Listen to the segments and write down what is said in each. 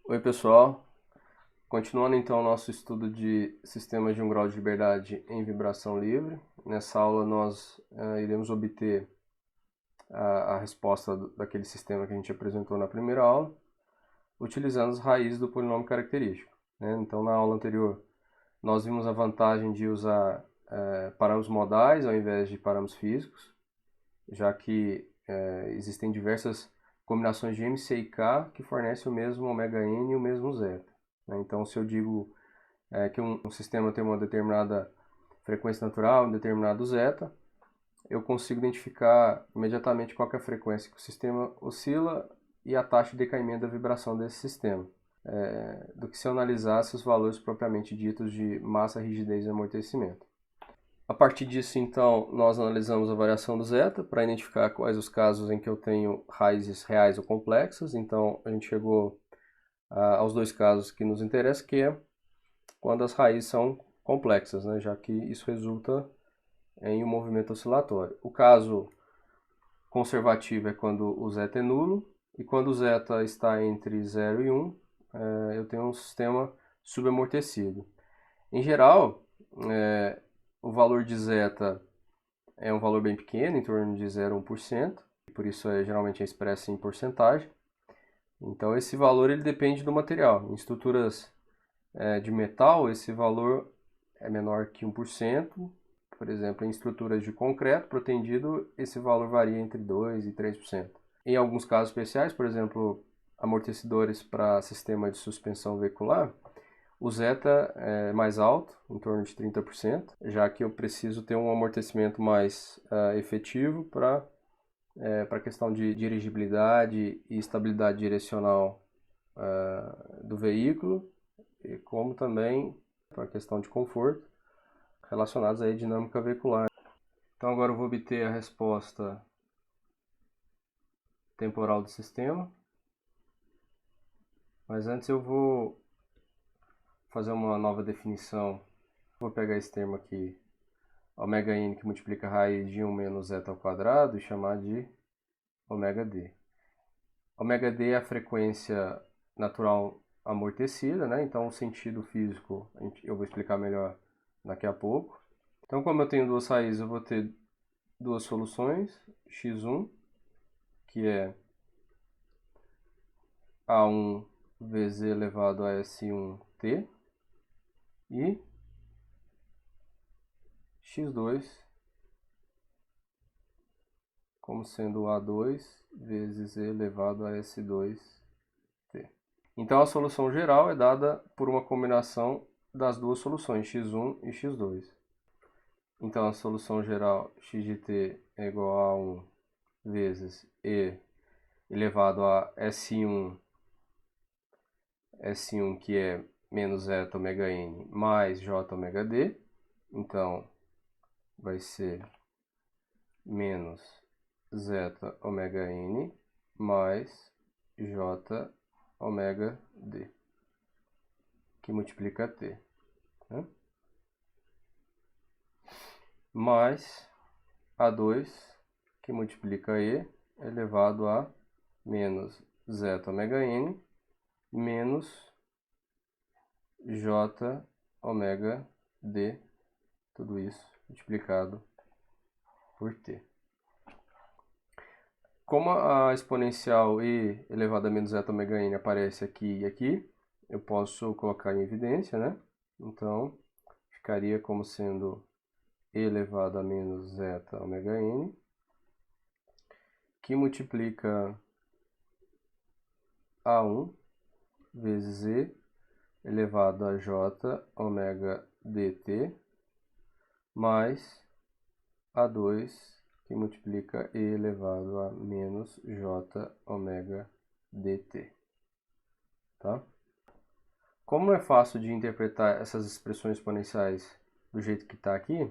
Oi pessoal, continuando então o nosso estudo de sistemas de um grau de liberdade em vibração livre. Nessa aula nós iremos obter a resposta daquele sistema que a gente apresentou na primeira aula, utilizando as raízes do polinômio característico, né? Então na aula anterior nós vimos a vantagem de usar parâmetros modais ao invés de parâmetros físicos, já que existem diversas combinações de MC e K que fornecem o mesmo ômega-n e o mesmo zeta. Então, se eu digo que um sistema tem uma determinada frequência natural, um determinado zeta, eu consigo identificar imediatamente qual é a frequência que o sistema oscila e a taxa de decaimento da vibração desse sistema, do que se eu analisasse os valores propriamente ditos de massa, rigidez e amortecimento. A partir disso, então, nós analisamos a variação do zeta para identificar quais os casos em que eu tenho raízes reais ou complexas. Então, a gente chegou aos dois casos que nos interessam, que é quando as raízes são complexas, né? Já que isso resulta em um movimento oscilatório. O caso conservativo é quando o zeta é nulo, e quando o zeta está entre 0 e 1, eu tenho um sistema subamortecido. Em geral, o valor de zeta é um valor bem pequeno, em torno de 0,1%, por isso geralmente é expresso em porcentagem. Então esse valor ele depende do material. Em estruturas de metal, esse valor é menor que 1%. Por exemplo, em estruturas de concreto protendido, esse valor varia entre 2% e 3%. Em alguns casos especiais, por exemplo, amortecedores para sistema de suspensão veicular, o zeta é mais alto, em torno de 30%, já que eu preciso ter um amortecimento mais efetivo para a questão de dirigibilidade e estabilidade direcional do veículo, e como também para a questão de conforto, relacionados à dinâmica veicular. Então agora eu vou obter a resposta temporal do sistema, mas antes eu vou fazer uma nova definição. Vou pegar esse termo aqui, ômega-n, que multiplica a raiz de 1 menos zeta ao quadrado, e chamar de ômega-d. Ômega-d é a frequência natural amortecida, né? Então o sentido físico eu vou explicar melhor daqui a pouco. Então, como eu tenho duas raízes, eu vou ter duas soluções, x1, que é A1 vezes e elevado a S1t, e x2 como sendo A2 vezes e elevado a S2t. Então a solução geral é dada por uma combinação das duas soluções, x1 e x2. Então a solução geral x de t é igual a 1 vezes e elevado a S1, que é menos zeta ômega n mais j ômega d. Então vai ser menos zeta ômega n mais j ômega d, que multiplica t, né? Mais A2, que multiplica E, elevado a menos zeta ômega n menos j ômega d, tudo isso multiplicado por t. Como a exponencial e elevado a menos zeta ômega n aparece aqui e aqui, eu posso colocar em evidência, né? Então, ficaria como sendo e elevado a menos zeta ômega n, que multiplica A1 vezes e elevado a j ômega dt, mais A2, que multiplica e elevado a menos j ômega dt. Tá? Como é fácil de interpretar essas expressões exponenciais do jeito que está aqui,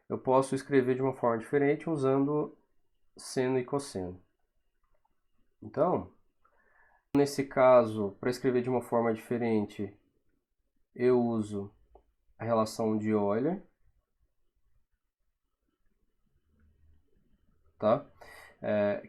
eu posso escrever de uma forma diferente usando seno e cosseno. Então, nesse caso, para escrever de uma forma diferente, eu uso a relação de Euler, tá?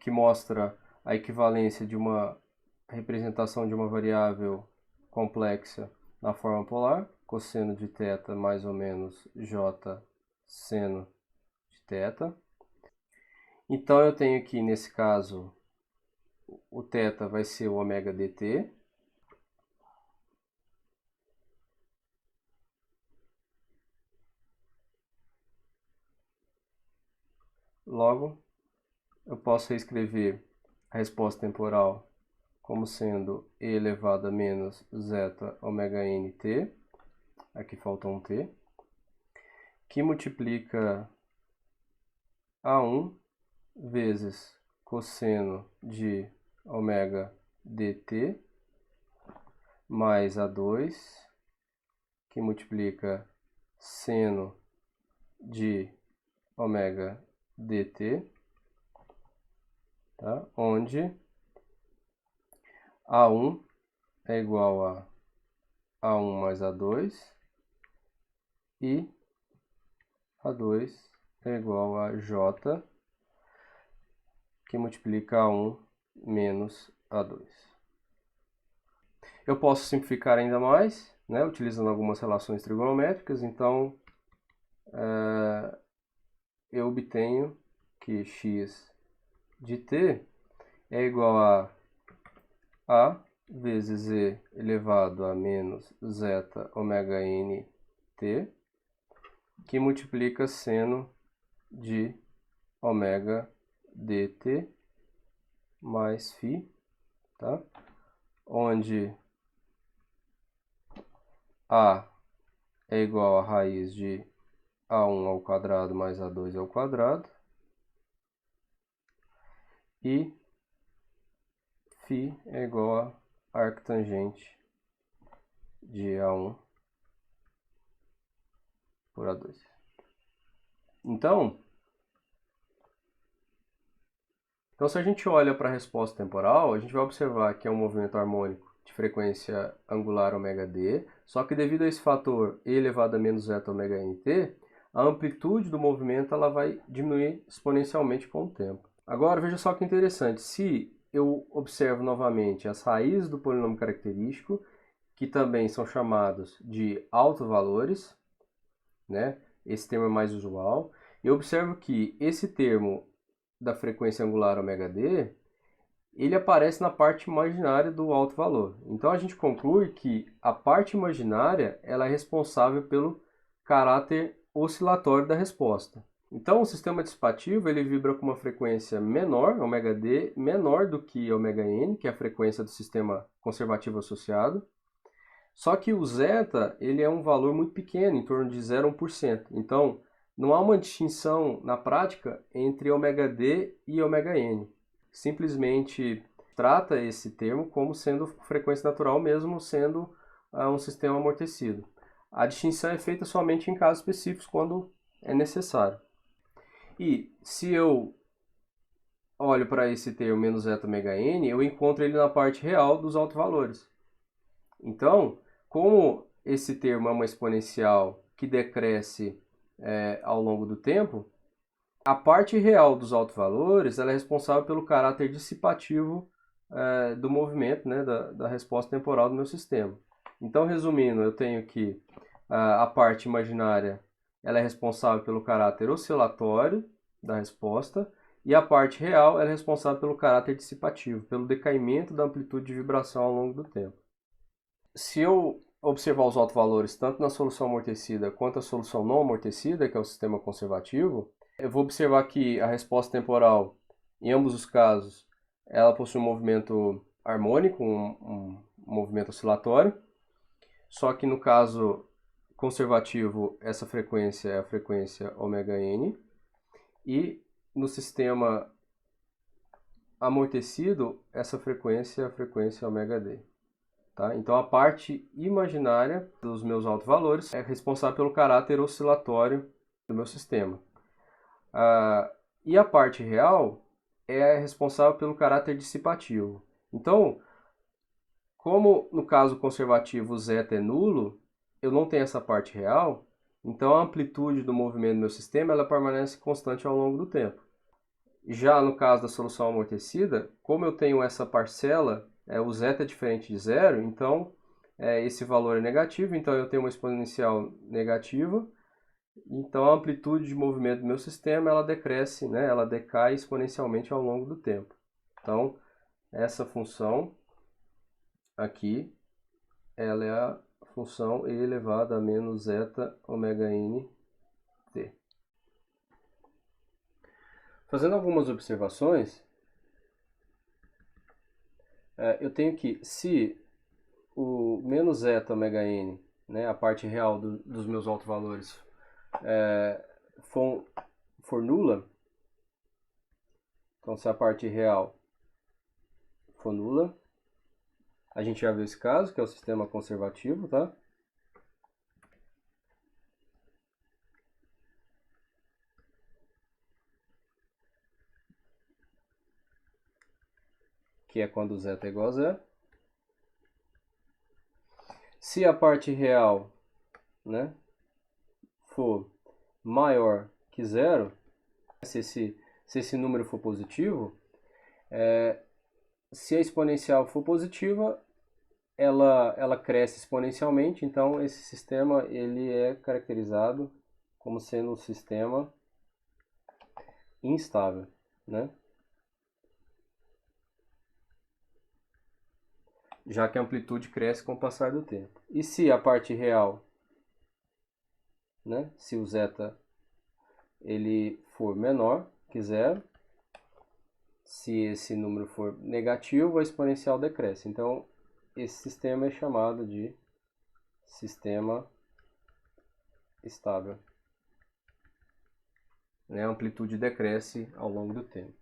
Que mostra a equivalência de uma representação de uma variável complexa na forma polar, cosseno de θ mais ou menos j seno de θ. Então eu tenho aqui, nesse caso, o θ vai ser o ômega dt. Logo, eu posso reescrever a resposta temporal como sendo e elevado a menos zeta ômega nt, aqui falta um t, que multiplica A1 vezes cosseno de ômega dt, mais A2, que multiplica seno de ômega dt, tá? Onde A1 é igual a A1 mais A2 e A2 é igual a J, que multiplica A1 menos A2. Eu posso simplificar ainda mais, né, utilizando algumas relações trigonométricas, então eu obtenho que x de t é igual a A vezes e elevado a menos zeta ômega nt, que multiplica seno de ômega dt mais φ, tá? Onde A é igual a raiz de A1 ao quadrado mais A2 ao quadrado, e φ é igual a arctangente de A1 por A2. Então, se a gente olha para a resposta temporal, a gente vai observar que é um movimento harmônico de frequência angular ômega d, só que devido a esse fator e elevado a menos zeta ômega nt, a amplitude do movimento ela vai diminuir exponencialmente com o tempo. Agora, veja só que interessante, se eu observo novamente as raízes do polinômio característico, que também são chamados de autovalores, né? Esse termo é mais usual, eu observo que esse termo da frequência angular ômega d, ele aparece na parte imaginária do alto valor. Então a gente conclui que a parte imaginária ela é responsável pelo caráter oscilatório da resposta. Então o sistema dissipativo ele vibra com uma frequência menor, ômega d, menor do que ômega n, que é a frequência do sistema conservativo associado. Só que o zeta ele é um valor muito pequeno, em torno de 0 a 1%. Então não há uma distinção na prática entre ômega d e ômega n. Simplesmente trata esse termo como sendo frequência natural, mesmo sendo um sistema amortecido. A distinção é feita somente em casos específicos, quando é necessário. E se eu olho para esse termo menos zeta ômega n, eu encontro ele na parte real dos autovalores. Então, como esse termo é uma exponencial que decresce ao longo do tempo, a parte real dos autovalores ela é responsável pelo caráter dissipativo do movimento, né, da resposta temporal do meu sistema. Então, resumindo, eu tenho que a parte imaginária ela é responsável pelo caráter oscilatório da resposta e a parte real ela é responsável pelo caráter dissipativo, pelo decaimento da amplitude de vibração ao longo do tempo. Se eu observar os autovalores tanto na solução amortecida quanto na solução não amortecida, que é o sistema conservativo, eu vou observar que a resposta temporal, em ambos os casos, ela possui um movimento harmônico, um movimento oscilatório, só que no caso conservativo, essa frequência é a frequência ômega n, e no sistema amortecido, essa frequência é a frequência ômega d. Tá? Então, a parte imaginária dos meus autovalores é responsável pelo caráter oscilatório do meu sistema. E a parte real é responsável pelo caráter dissipativo. Então, como no caso conservativo o zeta é nulo, eu não tenho essa parte real, então a amplitude do movimento do meu sistema ela permanece constante ao longo do tempo. Já no caso da solução amortecida, como eu tenho essa parcela, o zeta é diferente de zero, então esse valor é negativo, então eu tenho uma exponencial negativa. Então a amplitude de movimento do meu sistema ela decresce, né? Ela decai exponencialmente ao longo do tempo. Então essa função aqui, ela é a função e elevado a menos zeta ômega n t. Fazendo algumas observações, eu tenho que, se o menos zeta ômega n, né, a parte real dos meus autovalores, for nula, então se a parte real for nula, a gente já viu esse caso, que é o sistema conservativo, tá? Que é quando zeta é igual a zero. Se a parte real, né, for maior que zero, se esse número for positivo, se a exponencial for positiva, ela cresce exponencialmente, então esse sistema ele é caracterizado como sendo um sistema instável, né? Já que a amplitude cresce com o passar do tempo. E se a parte real, né, se o zeta ele for menor que zero, se esse número for negativo, a exponencial decresce. Então, esse sistema é chamado de sistema estável. A amplitude decresce ao longo do tempo.